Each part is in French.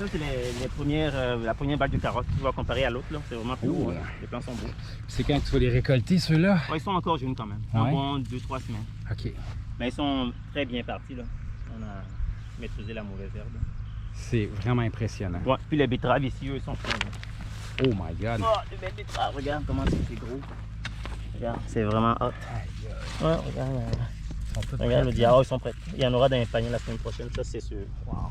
Ça, c'est la première balle de carottes. Tu vas comparer à l'autre, là. C'est vraiment plus haut. Hein. Les plants sont beaux. C'est quand tu vas les récolter, ceux-là? Ouais, ils sont encore jeunes quand même. Ouais. Un bon 2-3 semaines. OK. Mais ils sont très bien partis, là. On a maîtrisé la mauvaise herbe. C'est vraiment impressionnant. Ouais, puis les betteraves ici, eux, ils sont très bons. Oh my God. Oh, de belles betteraves. Regarde comment c'est gros. Regarde, c'est vraiment hot. Ouais, regarde. Regarde le diable, ils sont prêts. Il y en aura dans les paniers la semaine prochaine, ça c'est sûr. Wow.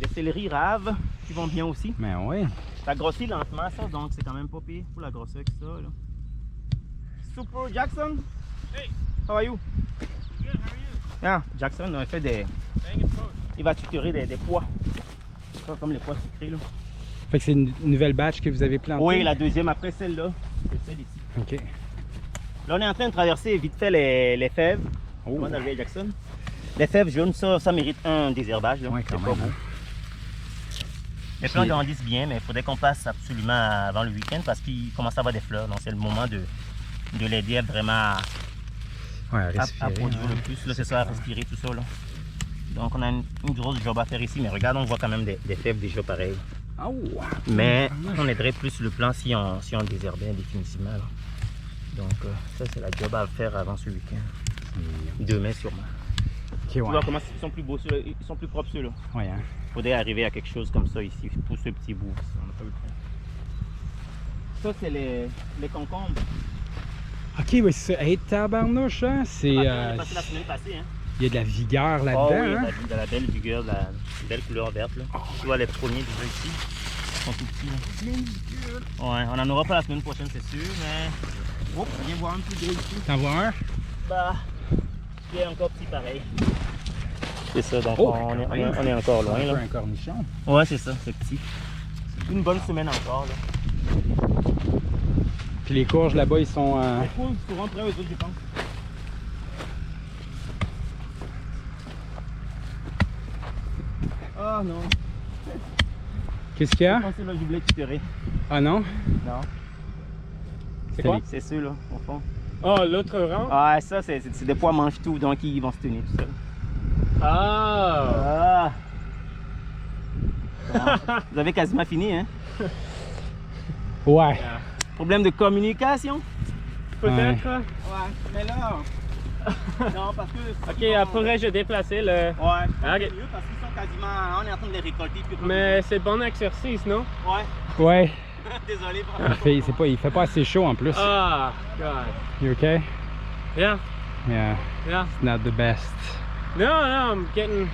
Les céleris raves qui vont bien aussi. Mais oui. Ça grossit lentement ça, donc c'est quand même pas pire pour la grosseur que ça. Là. Super Jackson. Hey, how are you? Good, how are you? Yeah, Jackson a fait des... Il va tutorer des pois. Pas comme les pois sucrés là. Fait que c'est une nouvelle batch que vous avez plantée? Oui, la deuxième après celle-là. C'est celle ici. OK. Là, on est en train de traverser vite fait les fèves. Oh. Comment d'arriver à Jackson? Les fèves jaunes, ça mérite un désherbage. Là. Ouais, quand c'est même. pas beau. Les plants grandissent bien, mais il faudrait qu'on passe absolument avant le week-end parce qu'ils commencent à avoir des fleurs. Donc, c'est le moment de l'aider vraiment à produire le plus. Là, c'est ça, à respirer tout ça. Là. Donc, on a une grosse job à faire ici, mais regarde, on voit quand même des fèves déjà pareilles. Oh. Mais on aiderait plus le plant si on désherbait définitivement. Là. Donc, ça, c'est la job à faire avant ce week-end. Demain, sûrement. Okay, Tu ouais. vois comment ils sont plus beaux, ceux-là, ils sont plus propres, ceux-là. Ouais, hein? Il faudrait arriver à quelque chose comme ça ici, pour ce petit bout. On n'a pas eu le temps. Ça, c'est les concombres. OK, oui, c'est ça. Hey, tabarnouche, hein? C'est... On est passé la semaine passée, hein? Il y a de la vigueur là-dedans, Oh, oui, hein? de la belle vigueur, de la belle couleur verte. Là. Tu vois les premiers déjà ici. Ils sont tout petits. Là. Ouais, on en aura pas la semaine prochaine, c'est sûr, mais... Oh, viens voir un petit gros ici. T'en vois un? Bah, il est encore petit pareil. C'est ça, donc Oh, on est encore loin. Un peu Là. un cornichon. Ouais, c'est ça, c'est petit. Une bonne semaine encore. Là. Puis les courges là-bas, ils sont... Les courges seront prêts aux autres, je pense. Oh non. Qu'est-ce qu'il y Je a? pensais là, je voulais tutorer. Ah non? Non. C'est quoi? C'est ceux là, au fond. Oh, l'autre rang? Ah, ça, c'est des pois mangent tout, donc ils vont se tenir tout seuls. Ah! Ah! Bon, vous avez quasiment fini, hein? Ouais. Problème de communication? Peut-être. Ouais, mais là... non, parce que... Ok, après je déplacer le... Ouais, Ok. c'est mieux parce qu'ils sont quasiment... On est en train de les récolter. Puis Mais c'est bon exercice, non? Ouais, Ouais. désolé. Il fait pas assez chaud en plus. Ah, God. You okay? Yeah, Yeah, yeah. it's not the best. No, I'm getting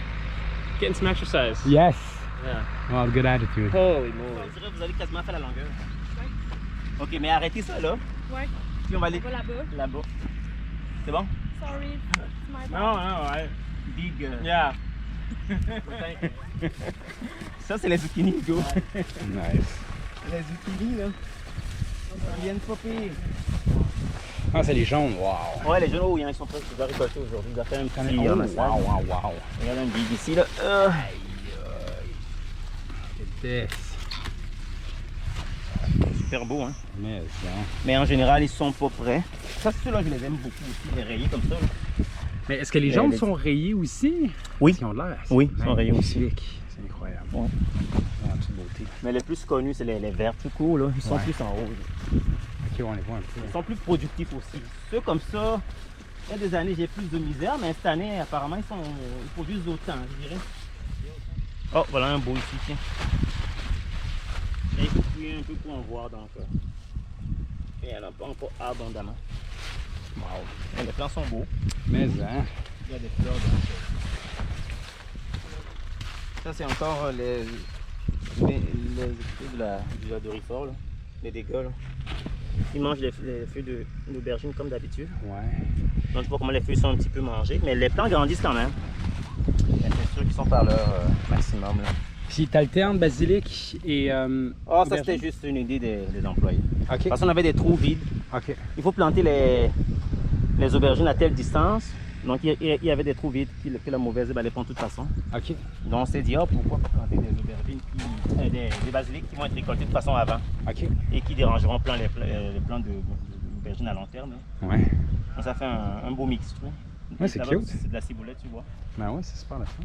some exercise. Yes. Yeah. Well, good attitude. Holy On moly. dirait que vous avez quasiment fait la longueur. Ok, mais arrêtez ça là. Ouais. Puis on va aller On va là-bas. là-bas. C'est bon? Sorry, it's my No, no, Big. yeah. Ça, c'est les zucchini, go. Nice. Les zucchini, là. Ils viennent pas pire. Ah, c'est les jaunes. Wow. Ouais, les jeunes, oh, ils sont prêts. Je dois récolter aujourd'hui. Je dois faire un petit Oh, ramassage. wow. Regarde un big ici, là. Super beau, hein. Mais, Mais en général, ils sont pas prêts. Ça, ceux-là, je les aime beaucoup aussi, les rayés comme ça. Là. mais est-ce que les jaunes sont rayés aussi? Oui. Ils ont l'air. Oui, ils sont rayés aussi. Magnifique. C'est incroyable. Ouais. Ah, toute beauté. Mais les plus connus, c'est les verts tout court, là. Ils sont Ouais. plus en haut. Ok, on les voit un peu. Ils sont plus productifs aussi. Ceux comme ça, il y a des années, j'ai plus de misère, mais cette année, apparemment, ils produisent autant, je dirais. Oh, voilà un beau ici, tiens. Mais il faut fouiller un peu pour en voir, donc. Et il n'y en a pas encore abondamment. Wow. Et les plants sont beaux. Mais, hein. Il y a des fleurs, donc. Ça, c'est encore les effets du dorifort, là. Les dégâts, là. Ils mangent les feuilles d'aubergine comme d'habitude. Ouais. Donc, je vois comment les feuilles sont un petit peu mangées, mais les plants grandissent quand même. Mais c'est sûr qu'ils sont par leur maximum, là. Puis t'alternes basilic et. Oh, ça c'était juste une idée des employés. Ok. Parce qu'on avait des trous vides. Ok. Il faut planter les aubergines à telle distance. Donc il y avait des trous vides que la mauvaise allait prendre de toute façon. Ok. Donc on s'est dit, oh, pourquoi pas planter des aubergines, des basilics qui vont être récoltés de façon avant Ok. et qui dérangeront plein les plants d'aubergines à long terme. Ouais. Donc ça fait un beau mix, tu vois. Ouais, c'est Là-bas, cute. C'est de la ciboulette, tu vois. Ben ouais, c'est super la fun.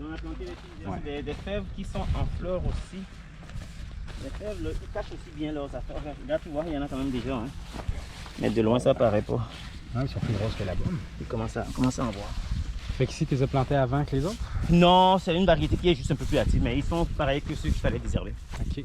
On a planté des fèves qui sont en fleurs aussi. Les fèves, ils cachent aussi bien leurs affaires. Là, tu vois, il y en a quand même déjà. Hein. Mais de loin, ça paraît pas. Ouais, ils sont plus grosses que là-bas. Il commence à en voir. Fait qu'ici, tu les as plantés avant que les autres? Non, c'est une variété qui est juste un peu plus active, mais ils sont pareils que ceux qu'il fallait désherber. Ok.